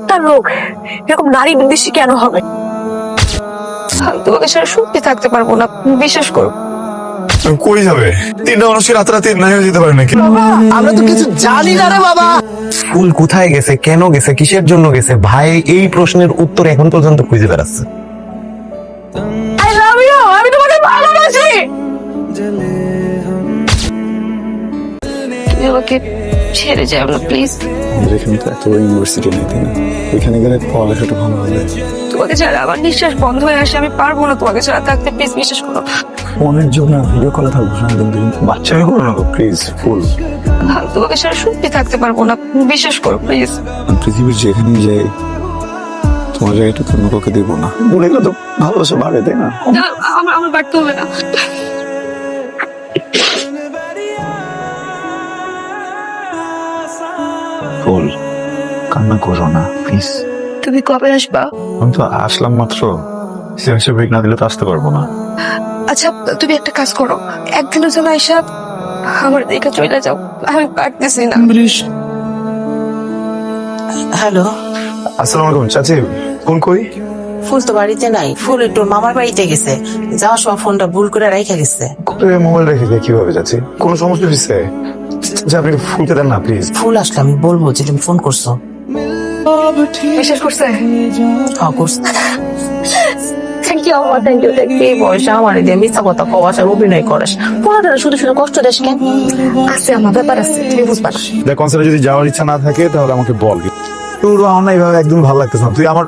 প্রত্যেকটা লোক এরকম নারী বিদ্বেষী কেন হবে? আমি তোমাকে সারা সত্যি থাকতে পারবো না, বিশ্বাস করো। কই যাবে? তিনটা মানুষের রাতারাতি নাই হয়ে যেতে পারে নাকি? আমরা তো কিছু জানি না রে বাবা। ফুল কোথায় গেছে, কেন গেছে, কিসের জন্য গেছে, ভাই এই প্রশ্নের উত্তর এখন পর্যন্ত খুঁজে বেড়াচ্ছে। আই লাভ ইউ, আমি তোমাকে ভালোবাসি। তুমি আমাকে ছেড়ে যাও না প্লিজ। এখানে তো এত ইউনিভার্সিটি নেই, তাই না? ওইখানে গেলে পড়ালেখাটা ভালো হবে। তোমাকে ছাড়া আমার নিঃশ্বাস বন্ধ হয়ে আসে, আমি পারবো না তোমাকে ছাড়া থাকতে, প্লিজ বিশ্বাস করো। ফোনের জন্য ভিডিও কলে থাকবো সারাদিন, বাচ্চা হয়ে করো না প্লিজ। ফুল, আমি তোমাকে ছাড়া সত্যি থাকতে পারবো না, বিশ্বাস করো প্লিজ। পৃথিবীর যেখানেই যাই তোমার জায়গাটা তো অন্য কাউকে দিব না। মনে গেলে তো ভালোবাসা বাড়ে, তাই না? আমার বাড়তে হবে না। ফুল, কান্না করো না প্লিজ। তুমি কবে আসবা? আমি তো আসলাম মাত্র, সে ব্রেক না দিলে তো আসতে পারবো না। আচ্ছা তুমি একটা কাজ করো, একদিনের জন্য আইসা আমার দিকে চলে যাও, আমি পারতেছি না। হ্যালো, আসসালামু আলাইকুম চাচি, ফোন কই? ফুল তো বাড়িতে নাই, ফুল একটু মামার বাড়িতে গেছে, যাওয়ার সময় ফোনটা ভুল করে রেখে গেছে। মোবাইল রেখে দিয়ে কিভাবে যাচ্ছি? কোনো সমস্যা দিচ্ছে? আপনি ফুলকে দেন না প্লিজ। ফুল আসলে আমি বলবো যে তুমি ফোন করছো। বিশ্বাস করছে? হ্যাঁ করছো। থ্যাংক ইউ আমার, থ্যাংক ইউ। এই বয়সে আমার দিয়ে মিথ্যা কথা কওয়াস আর অভিনয় করাস, পড়াটা শুধু শুধু কষ্ট দেশ কেন? আছে আমার ব্যাপার আছে, তুমি বুঝবা না। দেখ, কনসার্টে যদি যাওয়ার ইচ্ছা না থাকে তাহলে আমাকে বল। তোর আমার না এইভাবে একদম ভালো লাগতেছে না। তুই আমার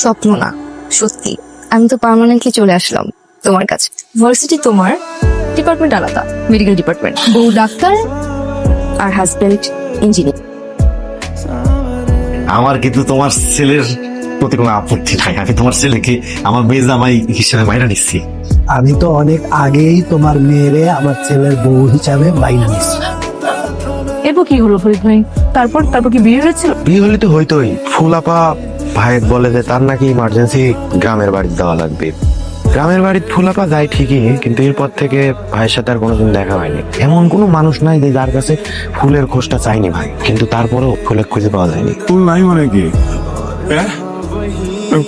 স্বপ্ন না, সত্যি। আমি তো পার্মানেন্টলি চলে আসলাম তোমার কাছে। ভার্সিটি তোমার, ডিপার্টমেন্ট আলাদা, মেডিকেল ডিপার্টমেন্ট। বউ ডাক্তার আর হাজবেন্ড ইঞ্জিনিয়ার। আমার কিন্তু তোমার ছেলের প্রতি কোনো আপত্তি নাই, আমি তোমার ছেলেকে আমার মেয়ে জামাই হিসেবে মাইনা নিচ্ছি। আমি তো অনেক আগেই তোমার মেয়েরে আমার ছেলের বউ হিসাবে মাইনে নিচ্ছি। এরপর কি হলো ফরিদ ভাই? তারপর কি বিয়ে হয়েছিল? বিয়ে হলে তো হইতোই। ফুলাপা ভাইয়ের বলে যে তার নাকি ইমার্জেন্সি গ্রামের বাড়ি দেওয়া লাগবে। গ্রামের বাড়ির ফুলাপা যায় ঠিকই, কিন্তু এরপর থেকে ভাইয়ের সাথে আর কোনোদিন দেখা হয়নি। এমন কোনো মানুষ নাই যে যার কাছে ফুলের খোঁজটা চাইনি ভাই, কিন্তু তারপরেও ফুলের খুঁজে পাওয়া যায়নি। ফুল নাই মানে কি? হ্যাঁ,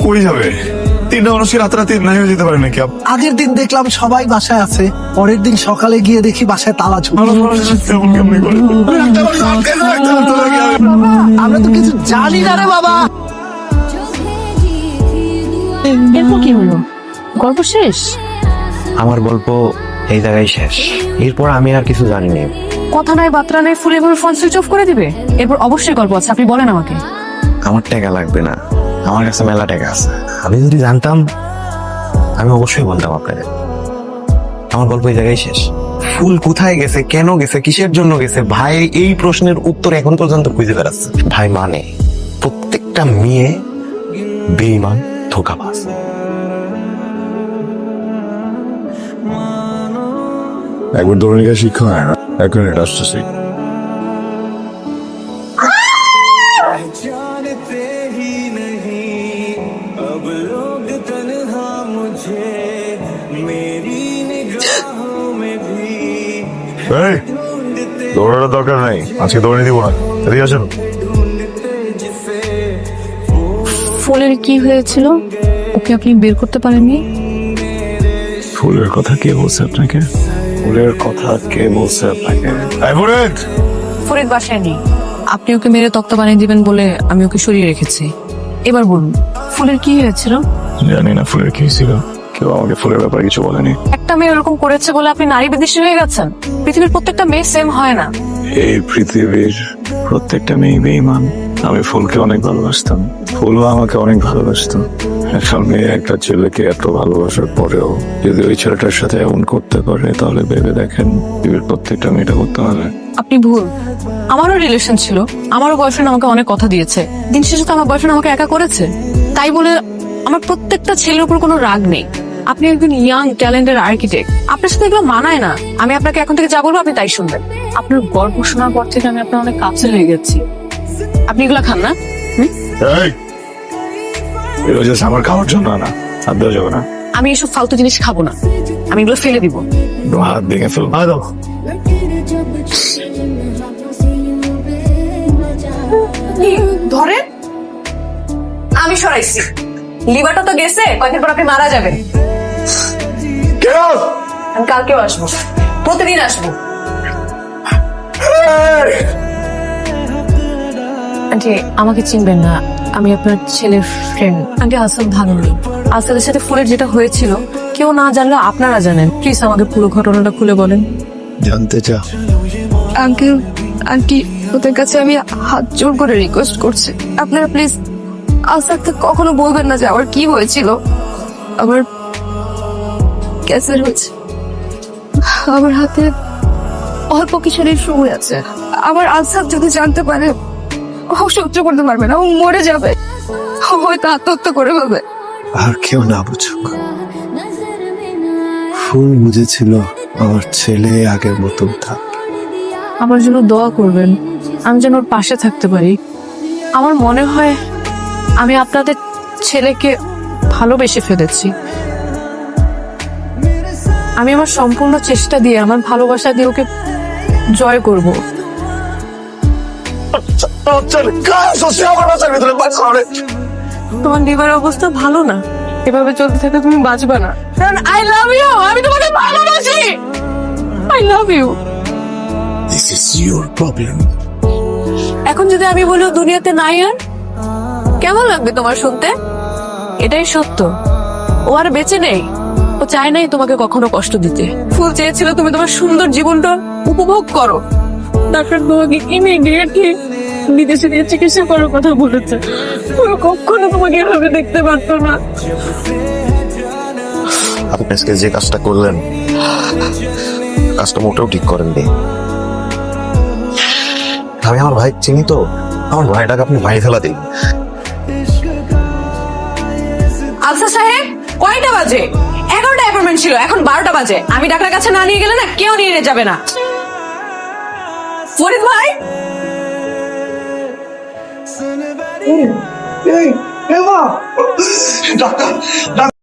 কই যাবে? তিনটা মানুষের রাতারাতি নাই হয়ে যেতে পারে নাকি? আগের দিন দেখলাম সবাই বাসায় আছে, পরের দিন সকালে গিয়ে দেখি বাসায় তালা ঝুল। আমরা তো কিছু জানি না রে বাবা। এরপর কি হলো? গল্প শেষ? আমার গল্প এই জায়গায় শেষ। এরপর আমি আর কিছু জানি না। কথা নাই বার্তা নাই, ফুল এভাবে ফোন সুইচ অফ করে দিবে? এরপর অবশ্যই গল্প আছে, আপনি বলেন আমাকে। আমার টাকা লাগবে না, আমার কাছে মেলা টাকা আছে। আমি যদি জানতাম আমি অবশ্যই বলতাম আপনাদের। আমার গল্প এই জায়গায় শেষ। ফুল কোথায় গেছে, কেন গেছে, কিসের জন্য গেছে, ভাই এই প্রশ্নের উত্তর এখন পর্যন্ত খুঁজে বেড়াচ্ছে। ভাই মানে প্রত্যেকটা মেয়ে বেঈমান, ধোঁকাবাজ। একবার দৌড়ানিকা শিক্ষা হয় না, এক মিনিট আসতেছি। দৌড়ানোর দরকার নাই, আজকে দৌড়ে দিব না। এদিকে আসেন। ফুলের কি হয়েছিল? ওকে আপনি বের করতে পারেননি? ফুলের কথা কে বলছে আপনাকে? ফুলের কথা কে বলছে আপনাকে? ফরিদ বাসায় নেই, আপনি ওকে মেরে তক্তা বানিয়ে দিবেন বলে আমি ওকে সরিয়ে রেখেছি। এবার বলুন, ফুলের কি হয়েছিল? জানি না ফুলের কি ছিল, কেউ আমাকে ফুলের ব্যাপারে কিছু বলেনি। একটা মেয়ে এরকম করেছে বলে আপনি নারী বিদ্বেষী হয়ে গেছেন? পৃথিবীর প্রত্যেকটা মেয়ে সেম হয় না। এই পৃথিবীর প্রত্যেকটা মেয়ে বেঈমান। আমি ফুলকে অনেক ভালোবাসতাম, ফুলও আমাকে অনেক ভালোবাসতো। একটা মেয়ে একটা ছেলেকে এত ভালোবাসার পরেও যদি ওই ছেলেটার সাথে এমন করতে পারে, তাহলে ভেবে দেখেন পৃথিবীর প্রত্যেকটা মেয়েটা করতে পারে। আপনি ভুল। আমারও রিলেশন ছিল, আমারও বয়ফ্রেন্ড আমাকে অনেক কথা দিয়েছে। দিন শেষে তো আমার বয়ফ্রেন্ড আমাকে একা করেছে। তাই বলে আমার প্রত্যেকটা ছেলের উপর কোনো রাগ নেই। আপনি একজন ইয়াং ট্যালেন্টেড আর্কিটেক্ট, আপনার সাথে এগুলো মানায় না। আমি আপনাকে এখন থেকে যা বলবো আপনি তাই শুনবেন। আপনার গল্প শোনার পর থেকে আমি আপনার অনেক কাছে হয়ে গেছি। আপনি এগুলো খান না? আমার খাওয়ার জন্য না, আর দেওয়া যাবে না। আমি এসব ফালতু জিনিস খাবো না, আমি এগুলো ফেলে দিব। হাত ভেঙে ফেলবো। ধরে আমি সরাইছি, লিভারটা তো গেছে, কয়েকদিন পর আপনি মারা যাবেন। আমি কালকেও আসবো, প্রতিদিন আসবো। আন্টি আমাকে চিনবেন না, আমি আপনার ছেলের ফ্রেন্ড। আন্টি আসল ভালো নেই, আসলের সাথে ফুলের যেটা হয়েছিল কেউ না জানলে আপনারা জানেন। প্লিজ আমাকে পুরো ঘটনাটা খুলে বলেন। জানতে চা? আঙ্কেল আন্টি, ওদের কাছে আমি হাত জোর করে রিকোয়েস্ট করছি, আপনারা প্লিজ আসাদকে কখনো বলবেন না যে আমার কি হয়েছিল। আমার ক্যান্সার হয়েছে, আমার হাতে অল্প কিছুদিন সময় আছে। আমার আসাদ যদি জানতে পারে, ও সহ্য করতে পারবে না, ও মরে যাবে, ও হয়তো আত্মহত্যা করে ফেলবে। আর কেউ না বুঝুক, ফুল বুঝেছিল আমার ছেলে আগের মতন থাক। আমার জন্য দোয়া করবেন, আমি যেন ওর পাশে থাকতে পারি। আমার মনে হয় আমি আপনাদের ছেলেকে ভালোবেসে ফেলেছি। আমি আমার সম্পূর্ণ চেষ্টা দিয়ে, আমার ভালোবাসা দিয়ে ওকে জয় করব। তোমার লিভারের অবস্থা ভালো না, এভাবে চলতে থাকলে তুমি বাঁচবে না। কারণ আই লাভ ইউ, আমি তোমাকে ভালোবাসি। I love you. This is your problem. এখন যদি আমি বলি ও দুনিয়াতে নাই আর, কেমন লাগবে তোমার শুনতে? এটাই সত্য, ও আর বেঁচে নেই। ও চায় নাই তোমাকে কখনো কষ্ট দিতে। ফুল চেয়েছিল তুমি তোমার সুন্দর জীবনটা উপভোগ করো। ডাক্তার তোমাকে ইমিডিয়েটলি বিদেশে নিয়ে চিকিৎসা করার কথা বলেছে। ও কখনো তোমাকে এভাবে দেখতে পারতো না। আপনি আজকে যে কাজটা করলেন, কাজটা মোটেও ঠিক করেননি। আমি আমার ভাই চিনি তো, আমার ভাইটাকে আপনি মারি ফেলা দিন। আফসার সাহেব, কয়টা বাজে? 11টা অ্যাপয়েন্টমেন্ট ছিল, এখন 12টা বাজে। আমি ডাক্তারের কাছে না নিয়ে গেলে না কেউ নিয়ে যাবে না। ফরিদ ভাই, ডাক্তার